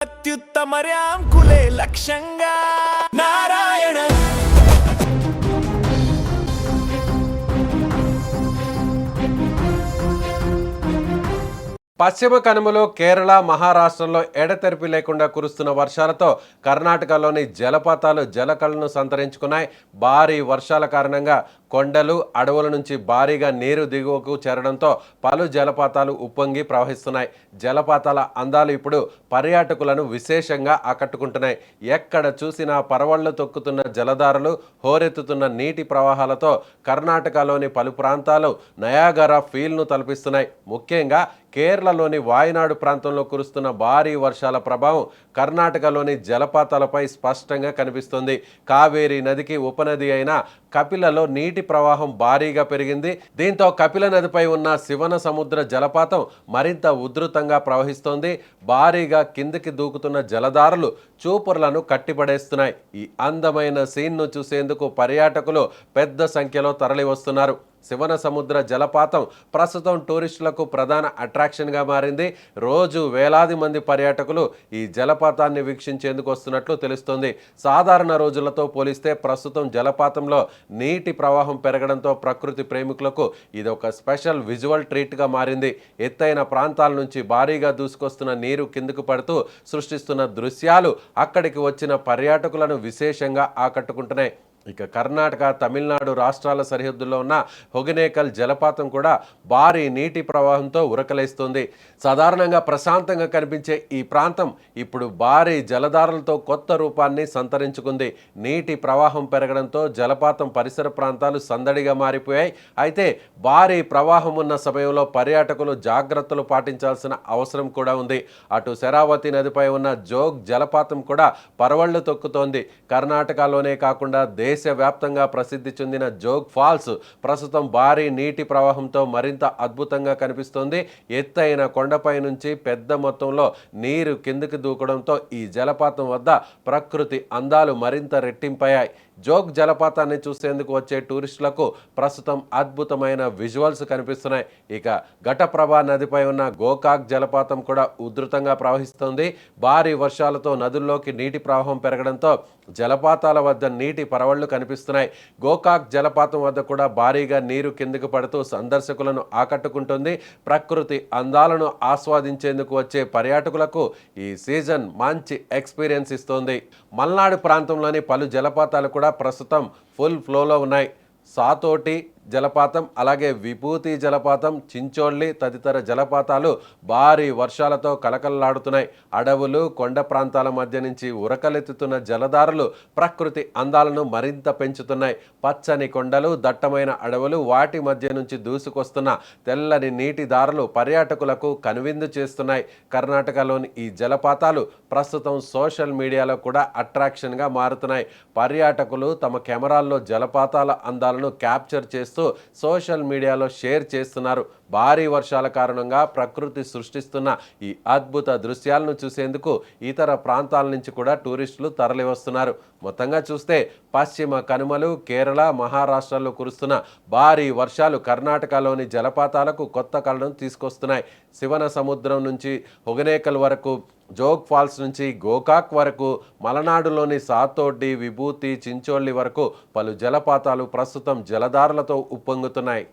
అత్యుత్తమర్యాంకులే లక్ష్యంగా నారాయణ పశ్చిమ కనుమలు కేరళ మహారాష్ట్రలో ఎడతెరిపి లేకుండా కురుస్తున్న వర్షాలతో కర్ణాటకలోని జలపాతాలు జలకళను సంతరించుకున్నాయి. భారీ వర్షాల కారణంగా కొండలు అడవుల నుంచి భారీగా నీరు దిగువకు చేరడంతో పలు జలపాతాలు ఉప్పొంగి ప్రవహిస్తున్నాయి. జలపాతాల అందాలు ఇప్పుడు పర్యాటకులను విశేషంగా ఆకట్టుకుంటున్నాయి. ఎక్కడ చూసినా పరవళ్లు తొక్కుతున్న జలధారలు, హోరెత్తుతున్న నీటి ప్రవాహాలతో కర్ణాటకలోని పలు ప్రాంతాలు నయాగరా ఫీల్ను తలపిస్తున్నాయి. ముఖ్యంగా కేరళలోని వాయనాడు ప్రాంతంలో కురుస్తున్న భారీ వర్షాల ప్రభావం కర్ణాటకలోని జలపాతాలపై స్పష్టంగా కనిపిస్తుంది. కావేరీ నదికి ఉపనది అయిన కపిలలో నీటి ప్రవాహం భారీగా పెరిగింది. దీంతో కపిల నదిపై ఉన్న శివన సముద్ర జలపాతం మరింత ఉధృతంగా ప్రవహిస్తోంది. భారీగా కిందికి దూకుతున్న జలధారలు చూపురులను కట్టిపడేస్తున్నాయి. ఈ అందమైన సీన్ను చూసేందుకు పర్యాటకులు పెద్ద సంఖ్యలో తరలి వస్తున్నారు. శివన సముద్ర జలపాతం ప్రస్తుతం టూరిస్టులకు ప్రధాన అట్రాక్షన్గా మారింది. రోజు వేలాది మంది పర్యాటకులు ఈ జలపాతాన్ని వీక్షించేందుకు వస్తున్నట్లు తెలుస్తోంది. సాధారణ రోజులతో పోలిస్తే ప్రస్తుతం జలపాతంలో నీటి ప్రవాహం పెరగడంతో ప్రకృతి ప్రేమికులకు ఇది ఒక స్పెషల్ విజువల్ ట్రీట్గా మారింది. ఎత్తైన ప్రాంతాల నుంచి భారీగా దూసుకొస్తున్న నీరు కిందకు పడుతూ సృష్టిస్తున్న దృశ్యాలు అక్కడికి వచ్చిన పర్యాటకులను విశేషంగా ఆకట్టుకుంటున్నాయి. ఇక కర్ణాటక, తమిళనాడు రాష్ట్రాల సరిహద్దుల్లో ఉన్న హొగెనేకల్ జలపాతం కూడా భారీ నీటి ప్రవాహంతో ఉరకలేస్తుంది. సాధారణంగా ప్రశాంతంగా కనిపించే ఈ ప్రాంతం ఇప్పుడు భారీ జలధారలతో కొత్త రూపాన్ని సంతరించుకుంది. నీటి ప్రవాహం పెరగడంతో జలపాతం పరిసర ప్రాంతాలు సందడిగా మారిపోయాయి. అయితే భారీ ప్రవాహం ఉన్న సమయంలో పర్యాటకులు జాగ్రత్తలు పాటించాల్సిన అవసరం కూడా ఉంది. అటు శరావతి నదిపై ఉన్న జోగ్ జలపాతం కూడా పరవళ్లు తొక్కుతోంది. కర్ణాటకలోనే కాకుండా దేశవ్యాప్తంగా ప్రసిద్ధి చెందిన జోగ్ ఫాల్స్ ప్రస్తుతం భారీ నీటి ప్రవాహంతో మరింత అద్భుతంగా కనిపిస్తోంది. ఎత్తైన కొండపై నుంచి పెద్ద మొత్తంలో నీరు కిందకి దూకడంతో ఈ జలపాతం వద్ద ప్రకృతి అందాలు మరింత రెట్టింపయ్యాయి. జోగ్ జలపాతాన్ని చూసేందుకు వచ్చే టూరిస్టులకు ప్రస్తుతం అద్భుతమైన విజువల్స్ కనిపిస్తున్నాయి. ఇక ఘటప్రభా నదిపై ఉన్న గోకాక్ జలపాతం కూడా ఉధృతంగా ప్రవహిస్తోంది. భారీ వర్షాలతో నదుల్లోకి నీటి ప్రవాహం పెరగడంతో జలపాతాల వద్ద నీటి పరవళ్లు కనిపిస్తున్నాయి. గోకాక్ జలపాతం వద్ద కూడా భారీగా నీరు కిందకు పడుతూ సందర్శకులను ఆకట్టుకుంటుంది. ప్రకృతి అందాలను ఆస్వాదించేందుకు వచ్చే పర్యాటకులకు ఈ సీజన్ మంచి ఎక్స్పీరియన్స్ ఇస్తోంది. మల్నాడు ప్రాంతంలోని పలు జలపాతాలు కూడా ప్రస్తుతం ఫుల్ ఫ్లోలో ఉన్నాయి. సాతోటి జలపాతం, అలాగే విభూతి జలపాతం, చించోళ్ళి తదితర జలపాతాలు భారీ వర్షాలతో కలకలలాడుతున్నాయి. అడవులు, కొండ ప్రాంతాల మధ్య నుంచి ఉరకలెత్తుతున్న జలధారలు ప్రకృతి అందాలను మరింత పెంచుతున్నాయి. పచ్చని కొండలు, దట్టమైన అడవులు, వాటి మధ్య నుంచి దూసుకొస్తున్న తెల్లని నీటి దారులు పర్యాటకులకు కనువిందు చేస్తున్నాయి. కర్ణాటకలోని ఈ జలపాతాలు ప్రస్తుతం సోషల్ మీడియాలో కూడా అట్రాక్షన్గా మారుతున్నాయి. పర్యాటకులు తమ కెమెరాల్లో జలపాతాల అందాలను క్యాప్చర్ చేస్తూ సోషల్ మీడియాలో షేర్ చేస్తున్నారు. భారీ వర్షాల కారణంగా ప్రకృతి సృష్టిస్తున్న ఈ అద్భుత దృశ్యాలను చూసేందుకు ఇతర ప్రాంతాల నుంచి కూడా టూరిస్టులు తరలి వస్తున్నారు. మొత్తంగా చూస్తే పశ్చిమ కనుమలు, కేరళ, మహారాష్ట్రలో కురుస్తున్న భారీ వర్షాలు కర్ణాటకలోని జలపాతాలకు కొత్త కళను తీసుకొస్తున్నాయి. శివన సముద్రం నుంచి హొగెనేకల్ వరకు, జోగ్ ఫాల్స్ నుంచి గోకాక్ వరకు, మలనాడులోని సాతోటి, విభూతి, చించోళ్ళి వరకు పలు జలపాతాలు ప్రస్తుతం జలధారలతో ఉప్పొంగుతున్నాయి.